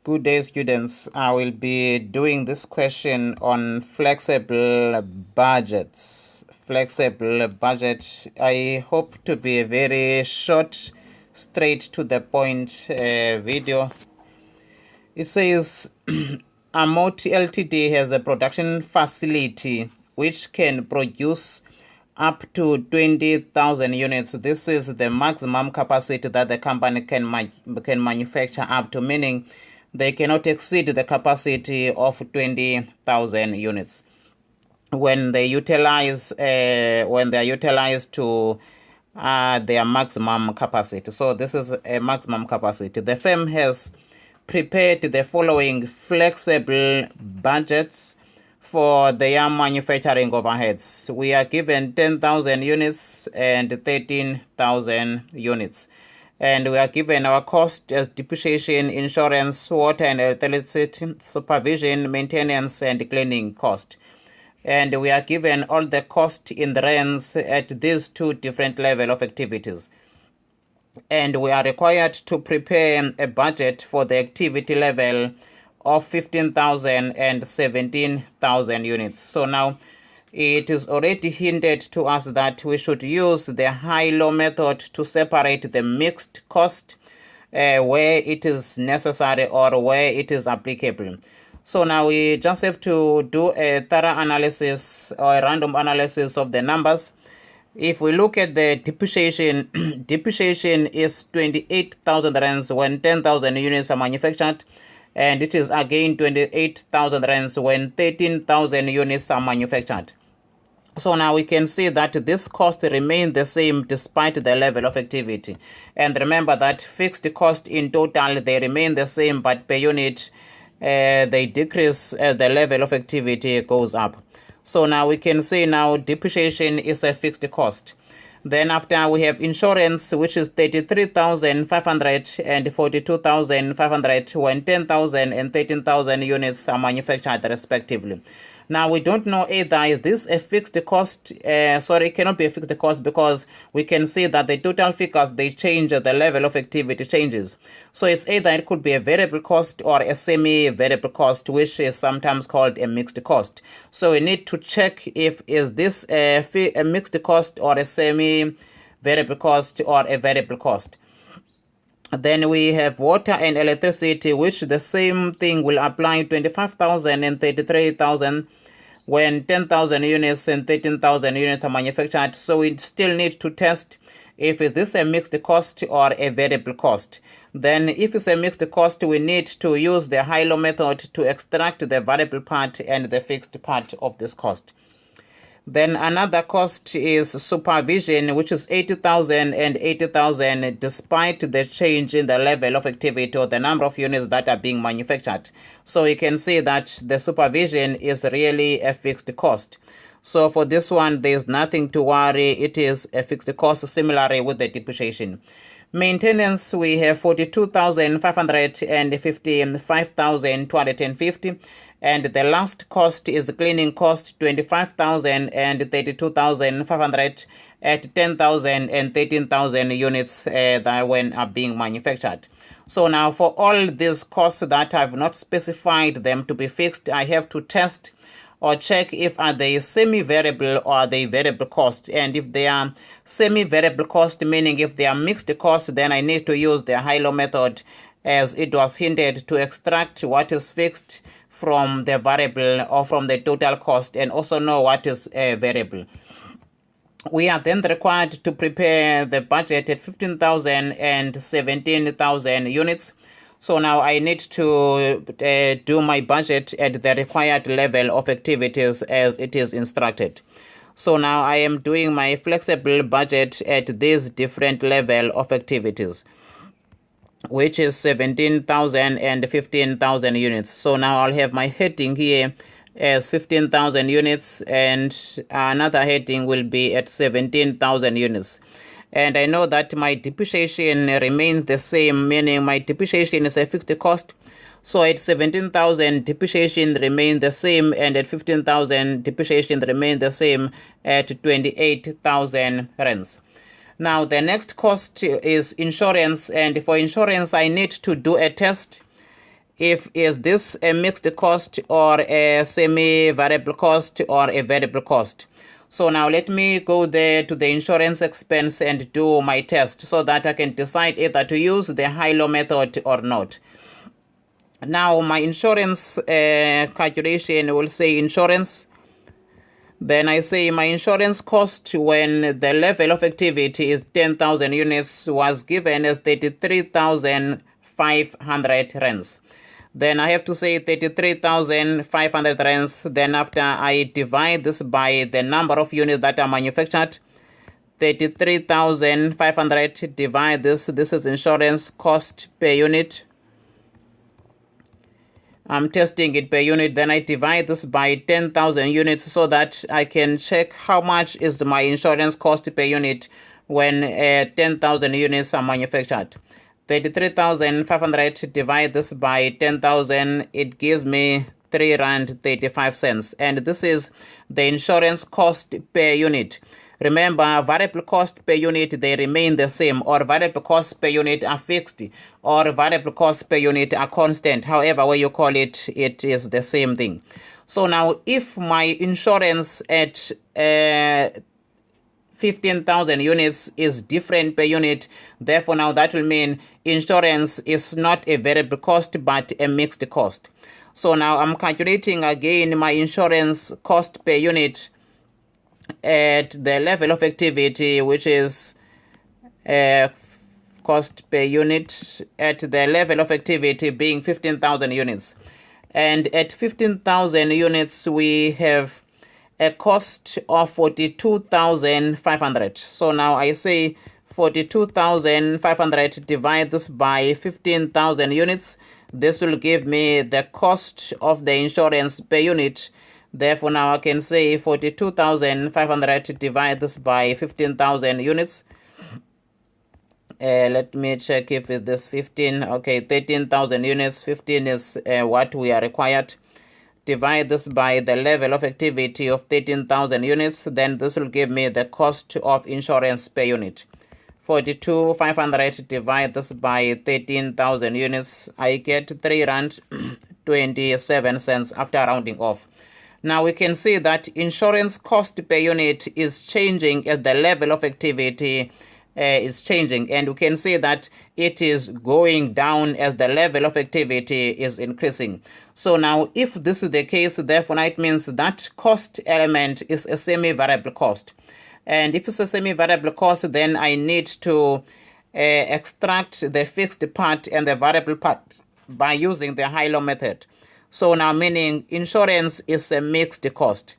Good day, students. I will be doing this question on flexible budgets. Flexible budget. I hope to be a very short, straight to the point video. It says Amoti Ltd has a production facility which can produce up to 20,000 units. This is the maximum capacity that the company can manufacture up to, meaning they cannot exceed the capacity of 20,000 units when they are utilized to their maximum capacity. So this is a maximum capacity. The firm has prepared the following flexible budgets for their manufacturing overheads. We are given 10,000 units and 13,000 units. And we are given our cost as depreciation, insurance, water and electricity, supervision, maintenance, and cleaning cost. And we are given all the cost in the rands at these two different level of activities. And we are required to prepare a budget for the activity level of 15,000 and 17,000 units. So now it is already hinted to us that we should use the high-low method to separate the mixed cost where it is necessary or where it is applicable. So now we just have to do a thorough analysis or a random analysis of the numbers. If we look at the depreciation, depreciation is 28,000 rands when 10,000 units are manufactured, and it is again 28,000 rands when 13,000 units are manufactured. So now we can see that this cost remains the same despite the level of activity. And remember that fixed cost in total, they remain the same, but per unit, they decrease as the level of activity goes up. So now we can say now depreciation is a fixed cost. Then after we have insurance, which is 33,500 and 42,500 when 10,000 and 13,000 units are manufactured respectively. Now we don't know either is this a fixed cost, it cannot be a fixed cost because we can see that the total figures, they change, the level of activity changes. So it's either it could be a variable cost or a semi-variable cost, which is sometimes called a mixed cost. So we need to check if is this a mixed cost or a semi-variable cost or a variable cost. Then we have water and electricity, which the same thing will apply 25,000 and 33,000 when 10,000 units and 13,000 units are manufactured. So we still need to test if this is a mixed cost or a variable cost. Then if it's a mixed cost, we need to use the high-low method to extract the variable part and the fixed part of this cost. Then another cost is supervision, which is 80,000 and 80,000 despite the change in the level of activity or the number of units that are being manufactured. So we can see that the supervision is really a fixed cost. So for this one, there's nothing to worry. It is a fixed cost, similarly with the depreciation. Maintenance, we have 42,500 and 55,250. And the last cost is the cleaning cost, 25,000 and 32,500 at 10,000 and 13,000 units that when are being manufactured. So now for all these costs that I've not specified them to be fixed, I have to test or check if are they semi-variable or are they variable cost. And if they are semi-variable cost, meaning if they are mixed cost, then I need to use the high-low method as it was hinted to extract what is fixed from the variable or from the total cost and also know what is variable. We are then required to prepare the budget at 15,000 and 17,000 units. So now I need to do my budget at the required level of activities as it is instructed. So now I am doing my flexible budget at this different level of activities, which is 17,000 and 15,000 units. So now I'll have my heading here as 15,000 units and another heading will be at 17,000 units. And I know that my depreciation remains the same, meaning my depreciation is a fixed cost. So at 17,000, depreciation remains the same, and at 15,000, depreciation remains the same at 28,000 rands. Now, the next cost is insurance, and for insurance, I need to do a test if is this a mixed cost or a semi-variable cost or a variable cost. So now let me go there to the insurance expense and do my test so that I can decide either to use the high-low method or not. Now my insurance calculation will say insurance. Then I say my insurance cost when the level of activity is 10,000 units was given as 33,500 rands. Then I have to say 33,500 rands. Then after I divide this by the number of units that are manufactured, 33,500 divide this is insurance cost per unit. I'm testing it per unit, then I divide this by 10,000 units so that I can check how much is my insurance cost per unit when 10,000 units are manufactured. 33,500 divide this by 10,000, it gives me 3 Rand 35 cents. And this is the insurance cost per unit. Remember, variable cost per unit, they remain the same, or variable costs per unit are fixed, or variable costs per unit are constant. However way you call it, it is the same thing. So now, if my insurance at 15,000 units is different per unit, therefore now that will mean insurance is not a variable cost but a mixed cost. So now I'm calculating again my insurance cost per unit at the level of activity, which is cost per unit at the level of activity being 15,000 units. And at 15,000 units, we have a cost of 42,500. So now I say 42,500 divide this by 15,000 units. This will give me the cost of the insurance per unit. Therefore, now I can say 42,500 divide this by 15,000 units. Let me check if it's this 15. Okay, 13,000 units. 15 is what we are required. Divide this by the level of activity of 13,000 units. Then this will give me the cost of insurance per unit. 42,500 divide this by 13,000 units. I get 3 Rand 27 cents after rounding off. Now we can see that insurance cost per unit is changing as the level of activity is changing, and we can see that it is going down as the level of activity is increasing. So now if this is the case, therefore it means that cost element is a semi-variable cost. And if it's a semi-variable cost, then I need to extract the fixed part and the variable part by using the high-low method. So now meaning insurance is a mixed cost.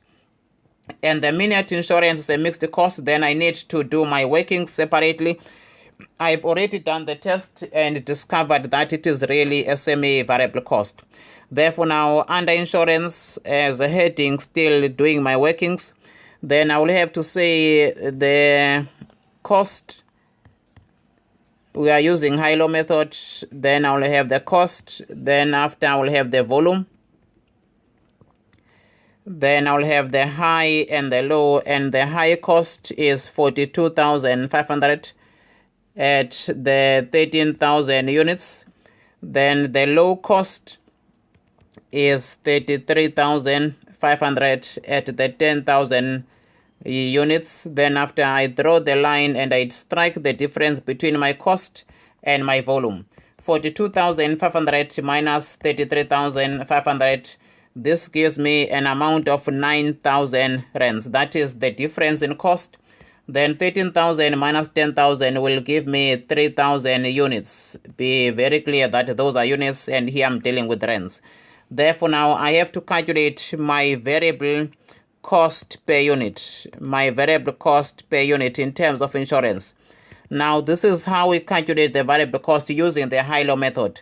And the minute insurance is a mixed cost, then I need to do my workings separately. I've already done the test and discovered that it is really a semi-variable cost. Therefore now under insurance as a heading, still doing my workings, then I will have to say the cost. We are using high-low method. Then I will have the cost. Then after I will have the volume. Then I will have the high and the low. And the high cost is 42,500 at the 13,000 units. Then the low cost is 33,500 at the 10,000 units. Then after I draw the line and I strike the difference between my cost and my volume, 42,500 minus 33,500, this gives me an amount of 9,000 rands. That is the difference in cost. Then 13,000 minus 10,000 will give me 3,000 units. Be very clear that those are units, and here I'm dealing with rands. Therefore now I have to calculate my variable cost per unit, my variable cost per unit in terms of insurance. Now this is how we calculate the variable cost using the high-low method.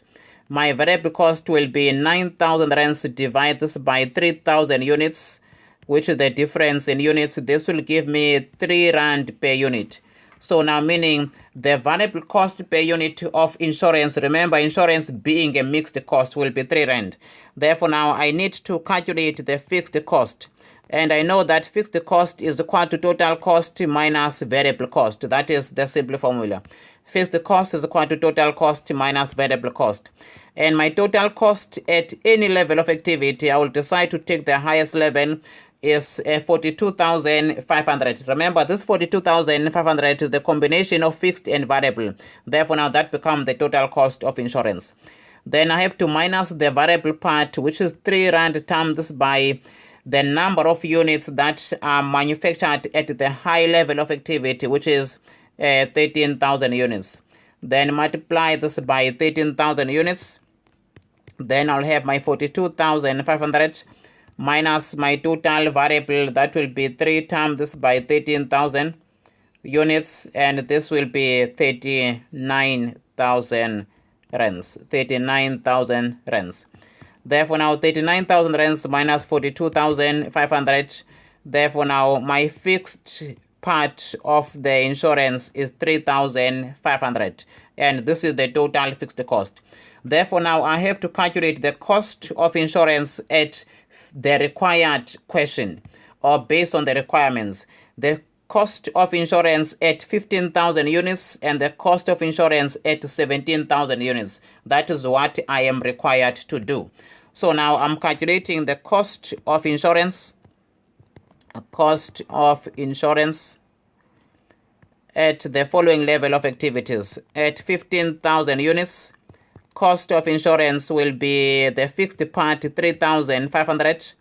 My variable cost will be 9,000 rands. Divide this by 3,000 units, which is the difference in units. This will give me 3 Rand per unit. So now meaning the variable cost per unit of insurance, remember insurance being a mixed cost, will be 3 Rand. Therefore now I need to calculate the fixed cost. And I know that fixed cost is equal to total cost minus variable cost. That is the simple formula. Fixed cost is equal to total cost minus variable cost. And my total cost at any level of activity, I will decide to take the highest level, is 42,500. Remember, this 42,500 is the combination of fixed and variable. Therefore, now that becomes the total cost of insurance. Then I have to minus the variable part, which is 3 Rand times by the number of units that are manufactured at the high level of activity, which is 13,000 units. Then multiply this by 13,000 units. Then I'll have my 42,500 minus my total variable, that will be 3 times this by 13,000 units, and this will be 39,000 rands. 39,000 rands. Therefore, now 39,000 rands minus 42,500. Therefore, now my fixed part of the insurance is 3,500, and this is the total fixed cost. Therefore, now I have to calculate the cost of insurance at the required question, or based on the requirements. The cost of insurance at 15,000 units and the cost of insurance at 17,000 units. That is what I am required to do. So now I'm calculating the cost of insurance. Cost of insurance at the following level of activities. At 15,000 units, cost of insurance will be the fixed part 3,500.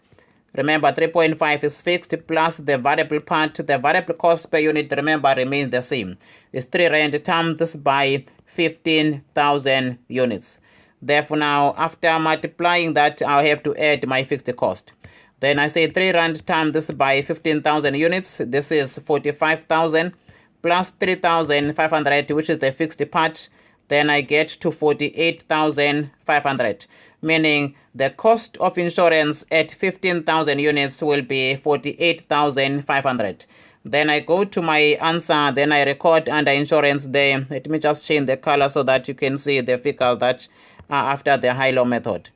Remember, 3.5 is fixed plus the variable part. The variable cost per unit, remember, remains the same. It's 3 Rand times by 15,000 units. Therefore, now after multiplying that, I'll have to add my fixed cost. Then I say 3 Rand times by 15,000 units. This is 45,000 plus 3,500, which is the fixed part. Then I get to 48,500, meaning the cost of insurance at 15,000 units will be 48,500. Then I go to my answer, then I record under insurance there. Let me just change the color so that you can see the figures that are after the high-low method.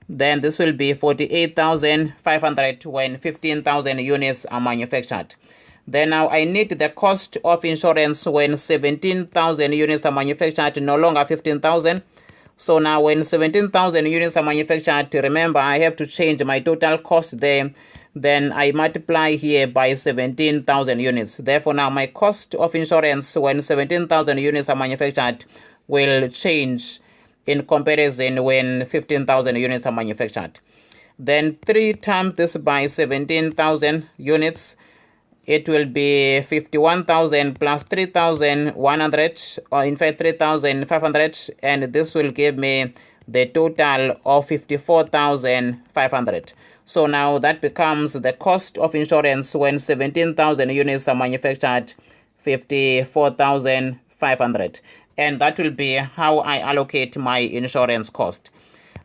Then this will be 48,500 when 15,000 units are manufactured. Then now I need the cost of insurance when 17,000 units are manufactured, no longer 15,000. So now when 17,000 units are manufactured, remember I have to change my total cost there. Then I multiply here by 17,000 units. Therefore now my cost of insurance when 17,000 units are manufactured will change in comparison when 15,000 units are manufactured. Then 3 times this by 17,000 units. It will be 51,000 plus 3,100, or in fact 3,500, and this will give me the total of 54,500. So now that becomes the cost of insurance when 17,000 units are manufactured, 54,500. And that will be how I allocate my insurance cost.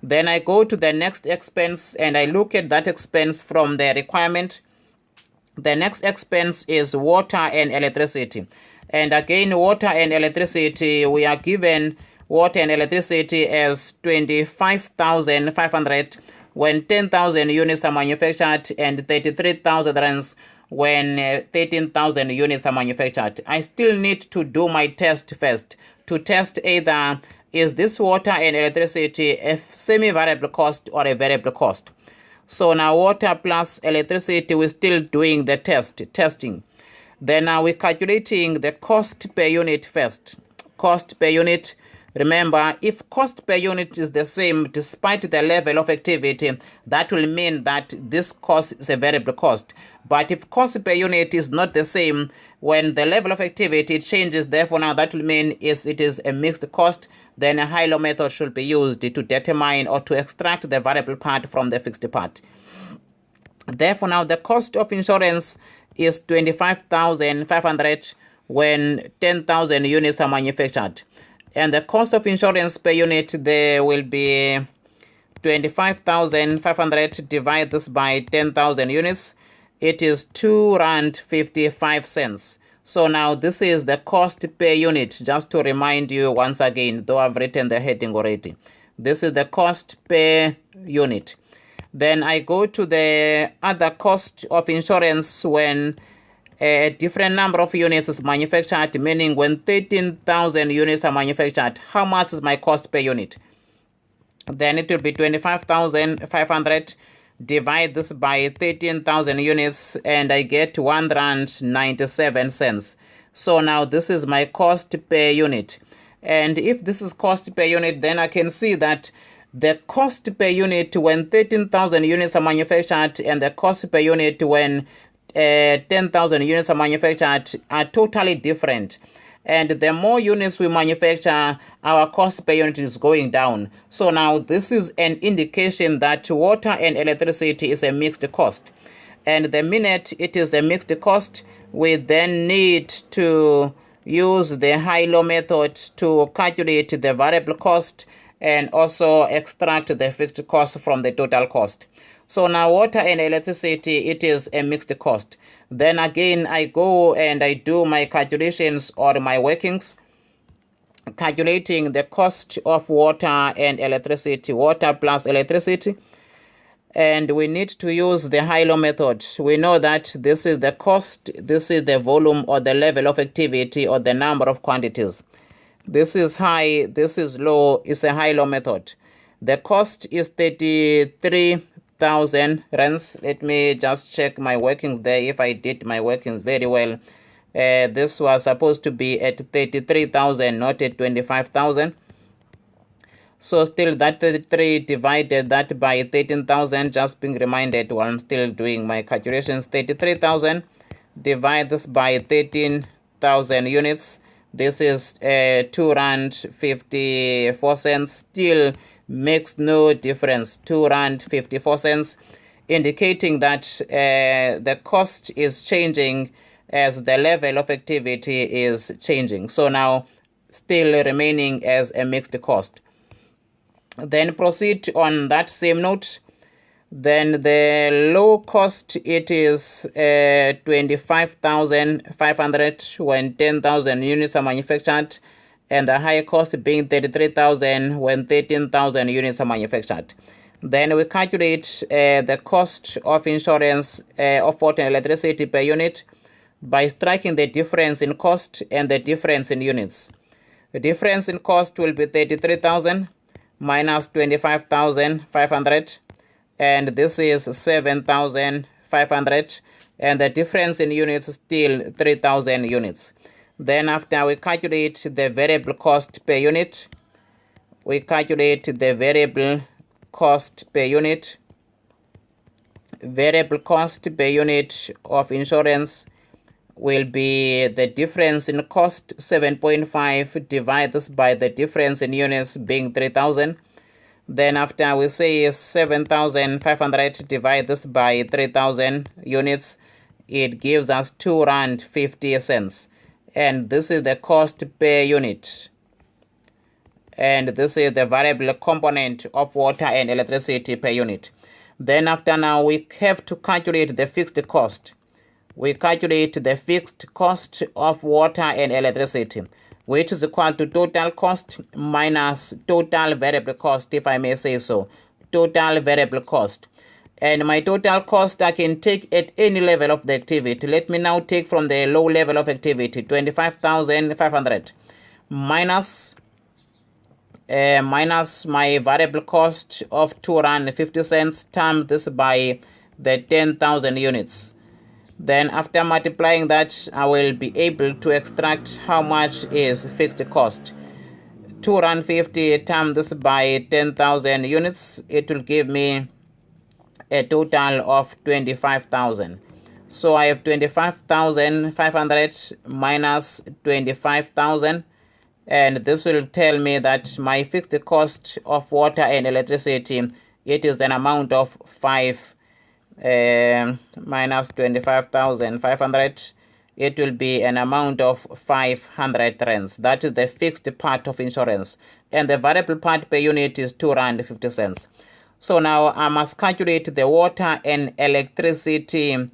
Then I go to the next expense and I look at that expense from the requirement. The next expense is water and electricity. And again, water and electricity, we are given water and electricity as 25,500 when 10,000 units are manufactured and 33,000 rands when 13,000 units are manufactured. I still need to do my test first to test either is this water and electricity a semi-variable cost or a variable cost. So now water plus electricity, we're still doing the testing. Then now we're calculating the cost per unit first. Cost per unit. Remember, if cost per unit is the same despite the level of activity, that will mean that this cost is a variable cost. But if cost per unit is not the same, when the level of activity changes, therefore now that will mean it is a mixed cost, then a high-low method should be used to determine or to extract the variable part from the fixed part. Therefore now the cost of insurance is 25,500 when 10,000 units are manufactured. And the cost of insurance per unit there will be 25,500 divided this by 10,000 units. It is 2 Rand 55 cents. So now this is the cost per unit, just to remind you once again, though I've written the heading already. This is the cost per unit. Then I go to the other cost of insurance when a different number of units is manufactured, meaning when 13,000 units are manufactured, how much is my cost per unit? then it will be 25,500. Divide this by 13,000 units, and I get 1 rand 97 cents. So now this is my cost per unit. And if this is cost per unit, then I can see that the cost per unit when 13,000 units are manufactured and the cost per unit when 10,000 units are manufactured are totally different. And the more units we manufacture, our cost per unit is going down. So now this is an indication that water and electricity is a mixed cost. And the minute it is a mixed cost, we then need to use the high-low method to calculate the variable cost and also extract the fixed cost from the total cost. So now water and electricity, it is a mixed cost. Then again, I go and I do my calculations or my workings, calculating the cost of water and electricity, water plus electricity. And we need to use the high-low method. We know that this is the cost, this is the volume or the level of activity or the number of quantities. This is high, this is low, it's a high-low method. The cost is 33,000 rands. Let me just check my workings there if I did my workings very well. This was supposed to be at 33,000, not at 25,000. So still that 33 divided that by 13,000, just being reminded while I'm still doing my calculations. 33,000 divide this by 13,000 units. This is 2 rand 54 cents. Still makes no difference. 2 rand 54 cents, indicating that the cost is changing as the level of activity is changing. So now still remaining as a mixed cost. Then proceed on that same note. Then the low cost, it is 25,500 when 10,000 units are manufactured, and the high cost being 33,000 when 13,000 units are manufactured. Then we calculate the cost of insurance of water and electricity per unit by striking the difference in cost and the difference in units. The difference in cost will be 33,000 minus 25,500, and this is 7,500, and the difference in units is still 3,000 units. Then after we calculate the variable cost per unit, we calculate the variable cost per unit. Variable cost per unit of insurance will be the difference in cost 7.5 divided by the difference in units being 3,000. Then after we say 7,500 divided by 3,000 units, it gives us 2 rand 50 cents. And this is the cost per unit. And this is the variable component of water and electricity per unit. Then after now we have to calculate the fixed cost. We calculate the fixed cost of water and electricity, which is equal to total cost minus total variable cost, if I may say so. Total variable cost. And my total cost I can take at any level of the activity. Let me now take from the low level of activity, 25,500 minus my variable cost of 2 rand 50 cents times this by the 10,000 units. Then after multiplying that, I will be able to extract how much is fixed cost. 2 rand 50 times this by 10,000 units, it will give me a total of 25,000. So I have 25,500 minus 25,000, and this will tell me that my fixed cost of water and electricity, it is an amount of 5 minus 25,500, it will be an amount of 500 rands. That is the fixed part of insurance, and the variable part per unit is 2 rand 50 cents. So now I must calculate the water and electricity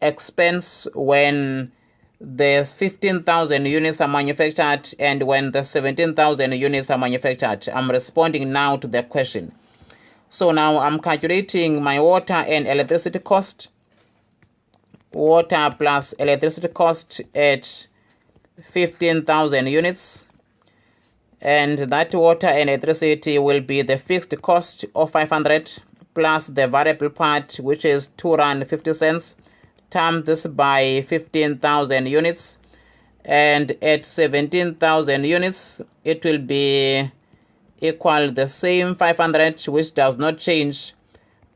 expense when the 15,000 units are manufactured and when the 17,000 units are manufactured. I'm responding now to the question. So now I'm calculating my water and electricity cost. Water plus electricity cost at 15,000 units. and that water and electricity will be the fixed cost of 500 plus the variable part, which is 2 rand 50 cents, times this by 15,000 units, and at 17,000 units it will be equal the same 500, which does not change,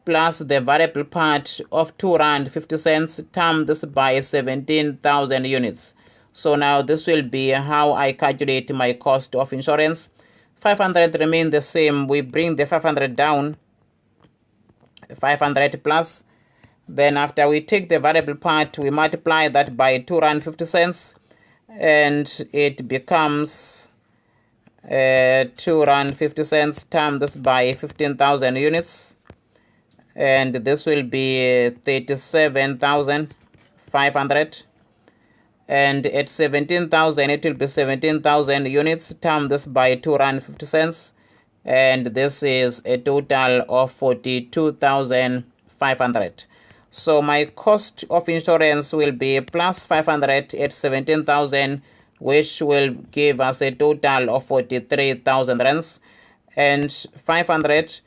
plus the variable part of 2 rand 50 cents times this by 17,000 units. So now this will be how I calculate my cost of insurance. 500 remain the same. We bring the 500 down, 500 plus. Then after we take the variable part, we multiply that by 2 rand 50 cents, and it becomes 2 rand 50 cents times this by 15,000 units, and this will be 37,500, and at 17,000 it will be 17,000 units times this by 2 rand 50 cents, and this is a total of 42,500. So my cost of insurance will be plus 500 at 17,000, which will give us a total of 43,000 rands, and 500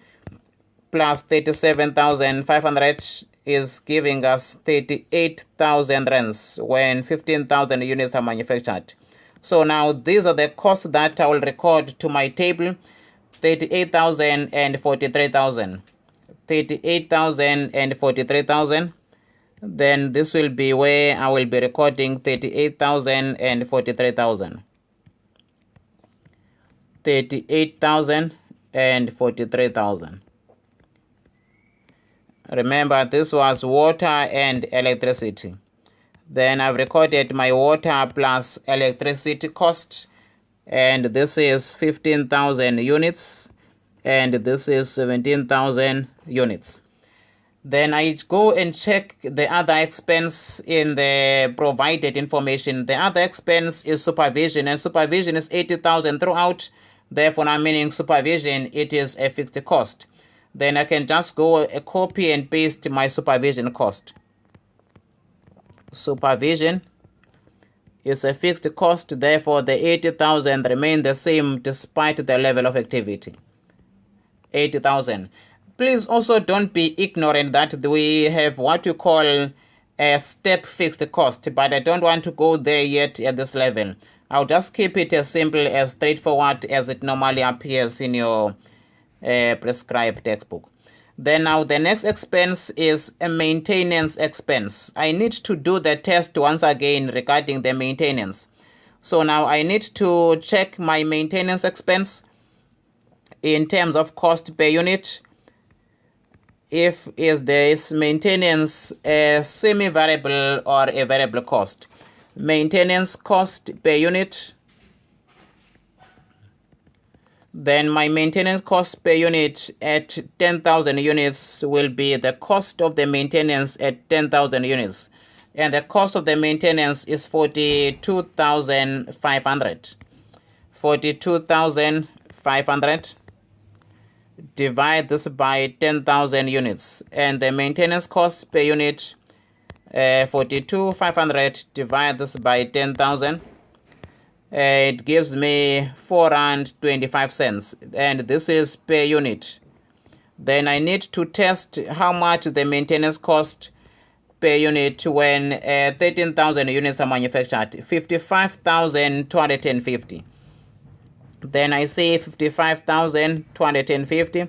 plus 37,500 is giving us 38,000 rands when 15,000 units are manufactured. So now these are the costs that I will record to my table: 38,000 and 43,000. 38,000 and 43,000. Then this will be where I will be recording 38,000 and 43,000. 38,000 and 43,000. Remember, this was water and electricity. Then I've recorded my water plus electricity cost, and this is 15,000 units, and this is 17,000 units. Then I go and check the other expense in the provided information. The other expense is supervision, and supervision is 80,000 throughout. Therefore, I'm meaning supervision, it is a fixed cost. Then I can just go copy and paste my supervision cost. Supervision is a fixed cost, therefore the 80,000 remain the same despite the level of activity. 80,000. Please also don't be ignorant that we have what you call a step fixed cost, but I don't want to go there yet at this level. I'll just keep it as simple, as straightforward as it normally appears in your prescribed textbook. Then now the next expense is a maintenance expense. I need to do the test once again regarding the maintenance. So now I need to check my maintenance expense in terms of cost per unit. If there is maintenance a semi-variable or a variable cost. Maintenance cost per unit. Then my maintenance cost per unit at 10,000 units will be the cost of the maintenance at 10,000 units. And the cost of the maintenance is 42,500. 42,500. Divide this by 10,000 units. And the maintenance cost per unit, 42,500, divide this by 10,000. It gives me 4 rand 25 cents, and this is per unit. Then I need to test how much the maintenance cost per unit when 13,000 units are manufactured. 55,250. Then I say 55,250,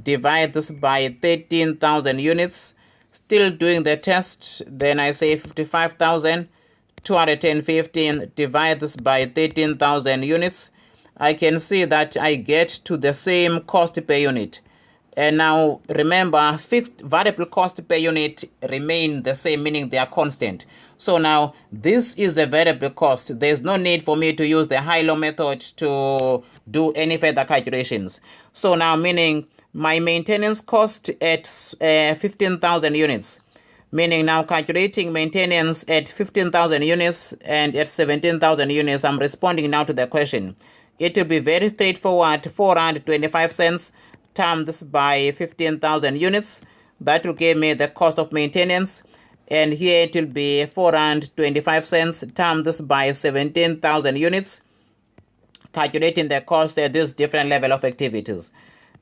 divide this by 13,000 units. Still doing the test. Then I say 55,250, divide this by 13,000 units. I can see that I get to the same cost per unit. And now remember, fixed variable cost per unit remain the same, meaning they are constant. So now this is a variable cost. There's no need for me to use the high-low method to do any further calculations. So now meaning my maintenance cost at 15,000 units. Meaning now calculating maintenance at 15,000 units and at 17,000 units, I'm responding now to the question. It will be very straightforward. 4 rand 25 cents times this by 15,000 units. That will give me the cost of maintenance. And here it will be 4 rand 25 cents times this by 17,000 units. calculating the cost at this different level of activities.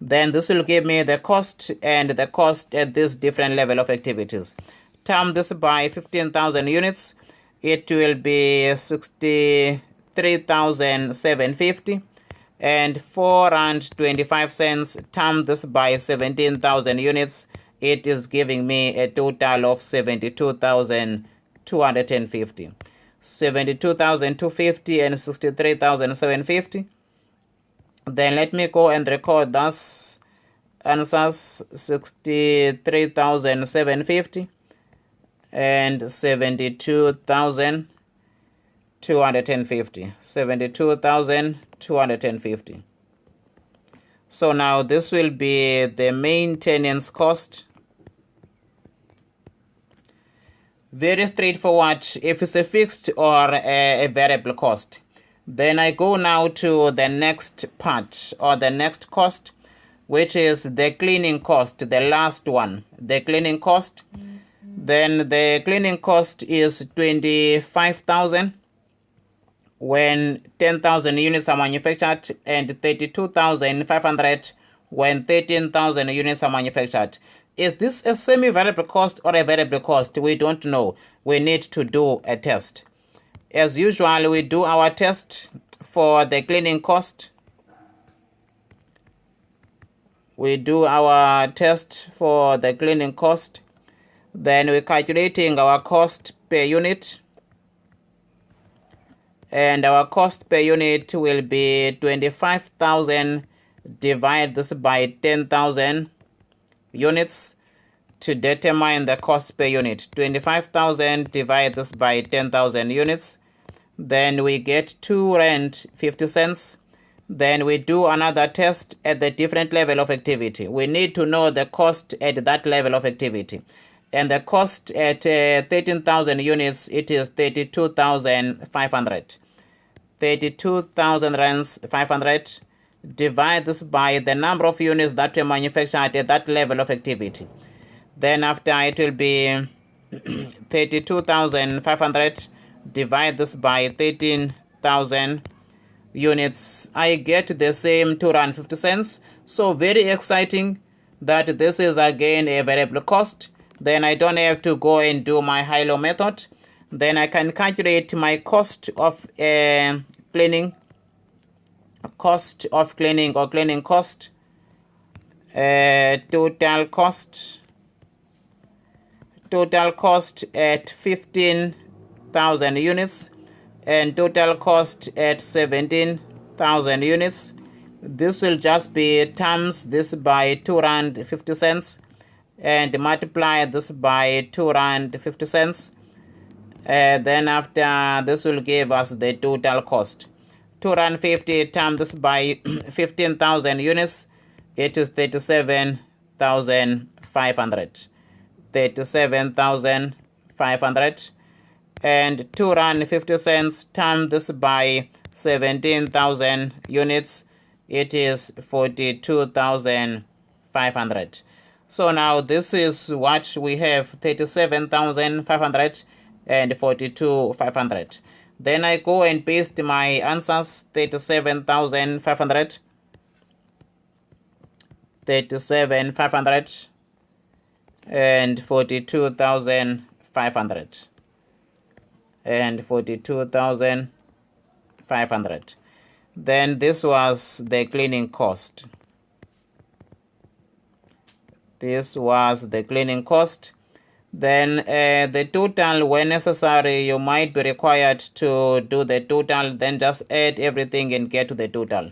Then this will give me the cost and the cost at this different level of activities. Times this by 15,000 units, it will be 63,750, and 4 rand 25 cents times this by 17,000 units, it is giving me a total of 72,250. 72,250 and 63,750. Then let me go and record thus answers 63,750 and 72,250. 72,250. So now this will be the maintenance cost. Very straightforward if it's a fixed or a variable cost. Then I go now to the next part or the next cost, which is the cleaning cost, the last one, the cleaning cost. Then the cleaning cost is 25,000 when 10,000 units are manufactured, and 32,500 when 13,000 units are manufactured. Is this a semi-variable cost or a variable cost? We don't know. We need to do a test. As usual, we do our test for the cleaning cost. We do our test for the cleaning cost. Then we're calculating our cost per unit. And our cost per unit will be 25,000 divided this by 10,000 units to determine the cost per unit. 25,000 divided this by 10,000 units. Then we get 2 rand 50 cents. Then we do another test at the different level of activity. We need to know the cost at that level of activity. And the cost at 13,000 units, it is 32,500. 32,500. Divide this by the number of units that were manufactured at that level of activity. Then after it will be 32,500. Divide this by 13,000 units. I get the same 2 rand 50 cents. So very exciting that this is again a variable cost. Then I don't have to go and do my high-low method. Then I can calculate my cost of cleaning. Cost of cleaning or cleaning cost. Total cost. Total cost at 15,000 units. And total cost at 17,000 units. This will just be times this by 2 rand 50 cents. And multiply this by 2 rand 50 cents. Then after this will give us the total cost. 2 rand 50 times this by 15,000 units. It is 37,500. 37,500. And 2 rand 50 cents times this by 17,000 units. It is 42,500. So now this is what we have, 37,500 and 42,500. Then I go and paste my answers, 37,500, 37,500 and 42,500 and 42,500. Then this was the cleaning cost. This was the cleaning cost. Then the total, when necessary, you might be required to do the total. Then just add everything and get to the total.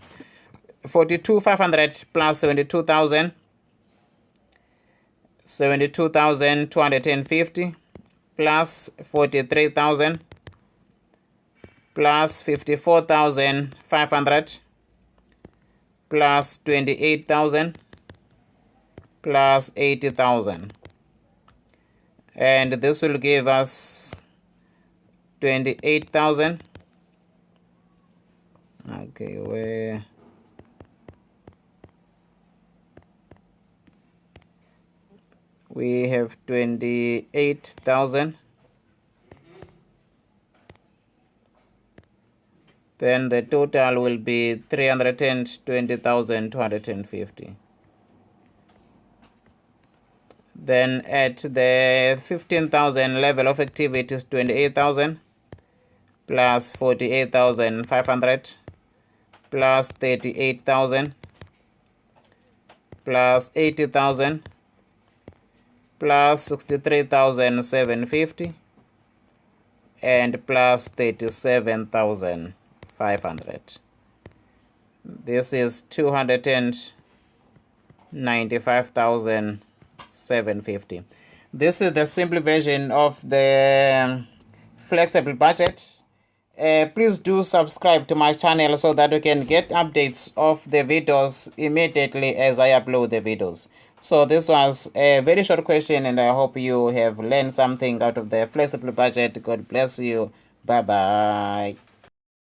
42,500 plus 72,000. 72,250 plus 43,000 plus 54,500 plus 28,000 plus 80,000. And this will give us 28,000. Okay, where we have 28,000 then the total will be 320,250. Then at the 15,000 level of activity is 28,000 plus 48,500 plus 38,000 plus 80,000 plus 63,750 and plus 37,500. This is 295,750. This is the simple version of the flexible budget. Please do subscribe to my channel so that you can get updates of the videos immediately as I upload the videos. So this was a very short question, and I hope you have learned something out of the flexible budget. God bless you. Bye bye.